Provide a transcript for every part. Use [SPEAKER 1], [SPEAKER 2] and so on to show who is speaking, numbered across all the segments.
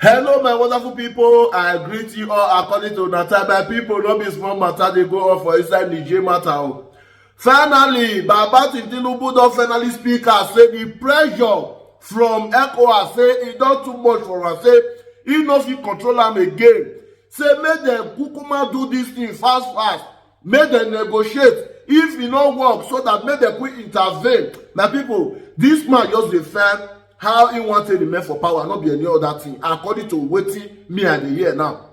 [SPEAKER 1] Hello my wonderful people, I greet you all according to Natal. My people, no be small matter dey go on for inside Niger matter o. Finally, Baba Tinubu don finally speak as say the pressure from ECOWAS say e don too much for am, say e no fit control am again. Say make dem kukuma do dis thing fast fast, make dem negotiate. If e no work, so that make dem quick intervene. My people, dis man just dey find how he wan take remain for power, no be any other thing. According to wetin me I dey hear now,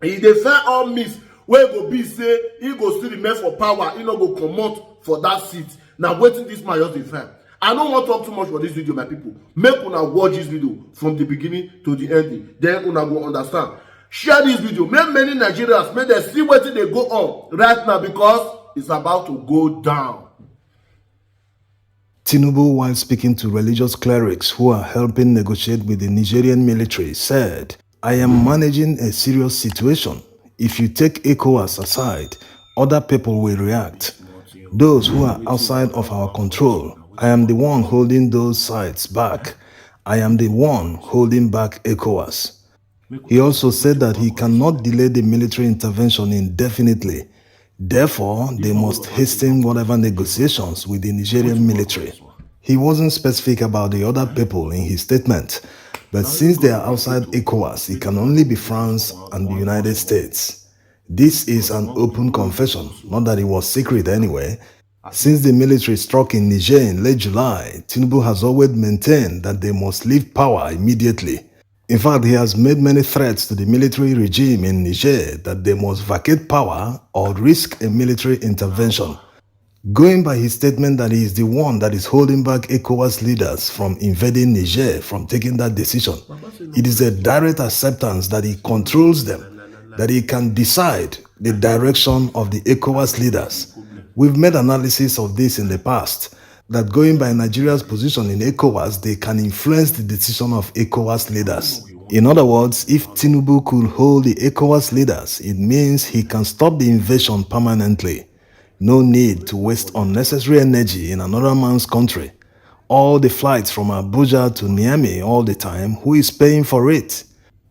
[SPEAKER 1] e dey find all means wey go be say he go still remain for power, he no go comot for that seat. Na wetin dis man just dey find. I no wan talk too much for this video, my people. Make una watch this video from the beginning to the ending, then una go understand. Share this video, make many Nigerians make dem see wetin dey go on right now, because it's about to go down.
[SPEAKER 2] Tinubu, while speaking to religious clerics who are helping negotiate with the Nigerian military, said, "I am managing a serious situation. If you take ECOWAS aside, other people will react. Those who are outside of our control, I am the one holding those sides back. I am the one holding back ECOWAS." He also said that he cannot delay the military intervention indefinitely. Therefore, they must hasten whatever negotiations with the Nigerian military. He wasn't specific about the other people in his statement, but since they are outside ECOWAS, it can only be France and the United States. This is an open confession, not that it was secret anyway. Since the military struck in Niger in late July, Tinubu has always maintained that they must leave power immediately. In fact, he has made many threats to the military regime in Niger that they must vacate power or risk a military intervention. Going by his statement that he is the one that is holding back ECOWAS leaders from invading Niger from taking that decision, it is a direct acceptance that he controls them, that he can decide the direction of the ECOWAS leaders. We've made analysis of this in the past, that going by Nigeria's position in ECOWAS, they can influence the decision of ECOWAS leaders. In other words, if Tinubu could hold the ECOWAS leaders, it means he can stop the invasion permanently. No need to waste unnecessary energy in another man's country. All the flights from Abuja to Niamey all the time, who is paying for it?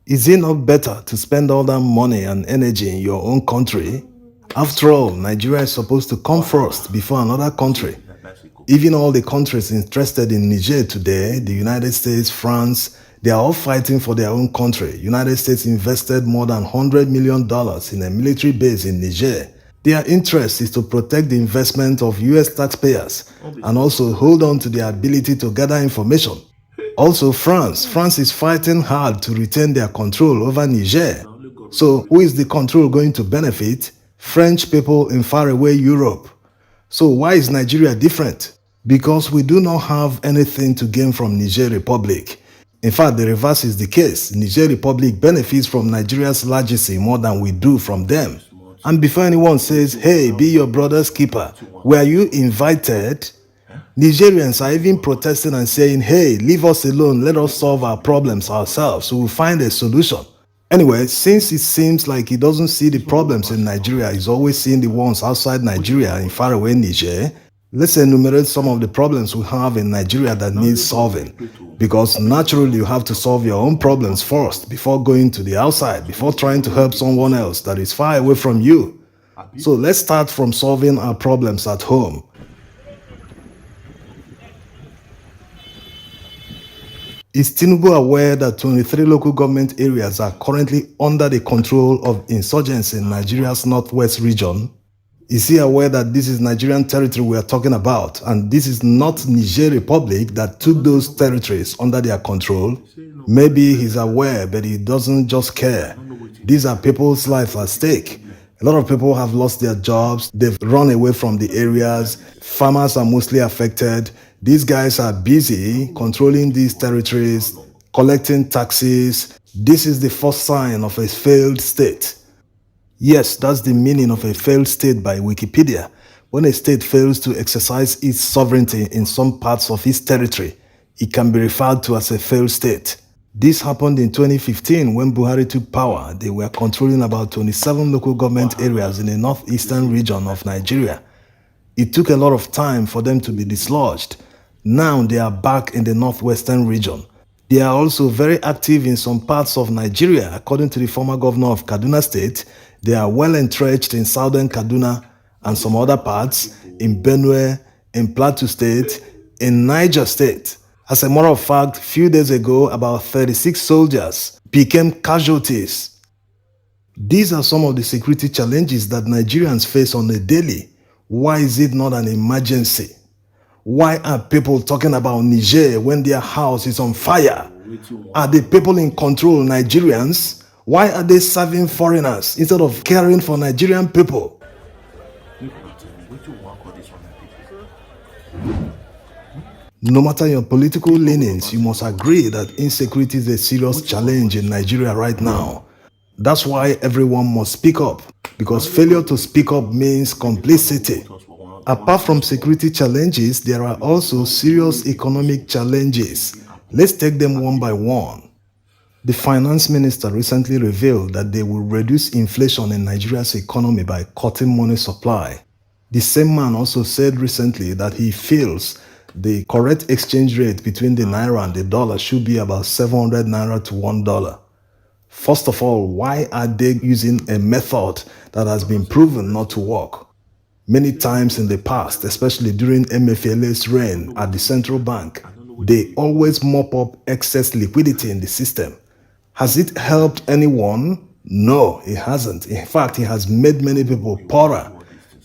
[SPEAKER 2] Is it not better to spend all that money and energy in your own country? After all, Nigeria is supposed to come first before another country. Even all the countries interested in Niger today, the United States, France, they are all fighting for their own country. United States invested more than $100 million in a military base in Niger. Their interest is to protect the investment of US taxpayers and also hold on to their ability to gather information. Also, France is fighting hard to retain their control over Niger. So, who is the control going to benefit? French people in faraway Europe. So why is Nigeria different? Because we do not have anything to gain from Niger Republic. In fact, the reverse is the case. Niger Republic benefits from Nigeria's legacy more than we do from them. And before anyone says, "Hey, be your brother's keeper," were you invited? Nigerians are even protesting and saying, "Hey, leave us alone, let us solve our problems ourselves, we will find a solution." Anyway, since it seems like he doesn't see the problems in Nigeria, he's always seeing the ones outside Nigeria in faraway Niger, let's enumerate some of the problems we have in Nigeria that need solving. Because naturally you have to solve your own problems first before going to the outside, before trying to help someone else that is far away from you. So let's start from solving our problems at home. Is Tinubu aware that 23 local government areas are currently under the control of insurgents in Nigeria's northwest region? Is he aware that this is Nigerian territory we are talking about, and this is not Niger Republic that took those territories under their control? Maybe he's aware, but he doesn't just care. These are people's lives at stake. A lot of people have lost their jobs, they've run away from the areas, farmers are mostly affected. These guys are busy controlling these territories, collecting taxes. This is the first sign of a failed state. Yes, that's the meaning of a failed state by Wikipedia. When a state fails to exercise its sovereignty in some parts of its territory, it can be referred to as a failed state. This happened in 2015 when Buhari took power. They were controlling about 27 local government areas in the northeastern region of Nigeria. It took a lot of time for them to be dislodged. Now they are back in the northwestern region. They are also very active in some parts of Nigeria. According to the former governor of Kaduna State, they are well entrenched in southern Kaduna and some other parts, in Benue, in Plateau State, in Niger State. As a matter of fact, few days ago, about 36 soldiers became casualties. These are some of the security challenges that Nigerians face on a daily. Why is it not an emergency? Why are people talking about Niger when their house is on fire? Are the people in control Nigerians? Why are they serving foreigners instead of caring for Nigerian people? No matter your political leanings, you must agree that insecurity is a serious challenge in Nigeria right now. That's why everyone must speak up, because failure to speak up means complicity. Apart from security challenges, there are also serious economic challenges. Let's take them one by one. The finance minister recently revealed that they will reduce inflation in Nigeria's economy by cutting money supply. The same man also said recently that he feels the correct exchange rate between the naira and the dollar should be about 700 naira to $1. First of all, why are they using a method that has been proven not to work? Many times in the past, especially during MFLA's reign at the central bank, they always mop up excess liquidity in the system. Has it helped anyone? No, it hasn't. In fact, it has made many people poorer.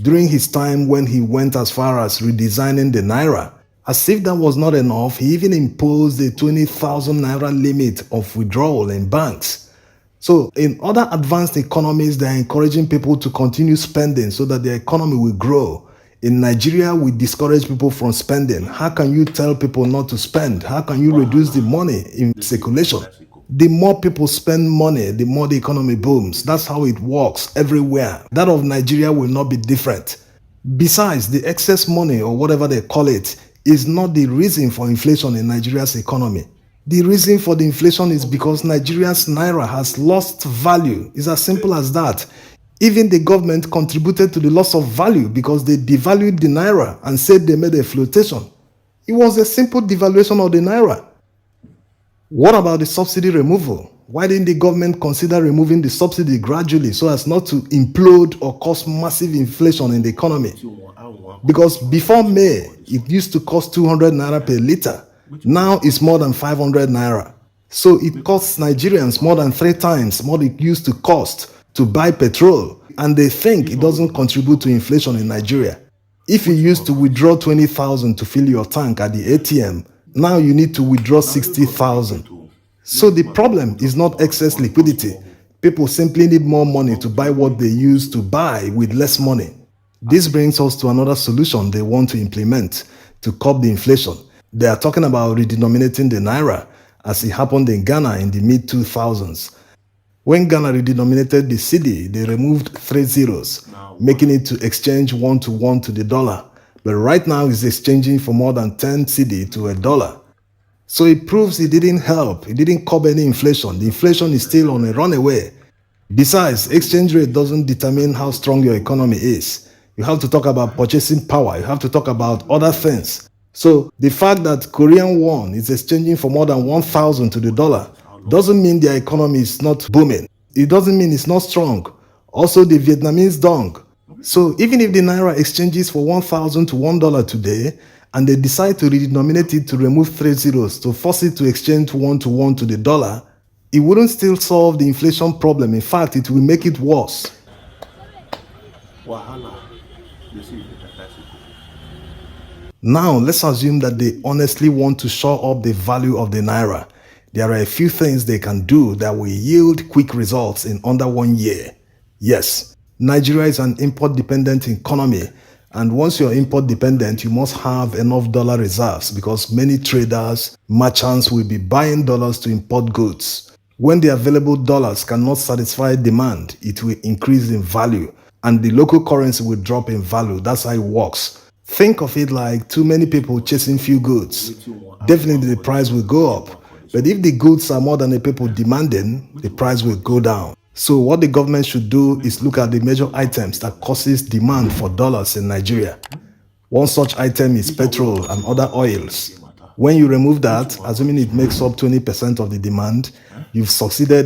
[SPEAKER 2] During his time when he went as far as redesigning the naira, as if that was not enough, he even imposed a 20,000 naira limit of withdrawal in banks. So in other advanced economies, they are encouraging people to continue spending so that their economy will grow. In Nigeria, we discourage people from spending. How can you tell people not to spend? How can you reduce the money in circulation? The more people spend money, the more the economy booms. That's how it works everywhere. That of Nigeria will not be different. Besides, the excess money, or whatever they call it, is not the reason for inflation in Nigeria's economy. The reason for the inflation is because Nigeria's naira has lost value. It's as simple as that. Even the government contributed to the loss of value because they devalued the naira and said they made a flotation. It was a simple devaluation of the naira. What about the subsidy removal? Why didn't the government consider removing the subsidy gradually so as not to implode or cause massive inflation in the economy? Because before May, it used to cost 200 naira per liter. Now it's more than 500 naira. So it costs Nigerians more than 3 times what it used to cost to buy petrol. And they think it doesn't contribute to inflation in Nigeria. If you used to withdraw 20,000 to fill your tank at the ATM, now you need to withdraw 60,000. So the problem is not excess liquidity. People simply need more money to buy what they used to buy with less money. This brings us to another solution they want to implement to curb the inflation. They are talking about redenominating the naira, as it happened in Ghana in the mid-2000s. When Ghana redenominated the cedi, they removed 3 zeros, making it to exchange 1-to-1 to the dollar. But right now it's exchanging for more than 10 cedi to $1. So it proves it didn't help. It didn't curb any inflation. The inflation is still on a runaway. Besides, exchange rate doesn't determine how strong your economy is. You have to talk about purchasing power. You have to talk about other things. So the fact that Korean won is exchanging for more than 1,000 to the dollar doesn't mean their economy is not booming. It doesn't mean it's not strong. Also, the Vietnamese dong. So even if the naira exchanges for 1,000 to $1 today, and they decide to redenominate it to remove 3 zeros to force it to exchange 1-to-1 to the dollar, it wouldn't still solve the inflation problem. In fact, it will make it worse. Now, let's assume that they honestly want to shore up the value of the naira. There are a few things they can do that will yield quick results in under 1 year. Yes, Nigeria is an import-dependent economy, and once you're import-dependent, you must have enough dollar reserves because many traders, merchants will be buying dollars to import goods. When the available dollars cannot satisfy demand, it will increase in value, and the local currency will drop in value. That's how it works. Think of it like too many people chasing few goods. Definitely the price will go up. But if the goods are more than the people demanding, the price will go down. So what the government should do is look at the major items that causes demand for dollars in Nigeria. One such item is petrol and other oils. When you remove that, assuming it makes up 20% of the demand, you've succeeded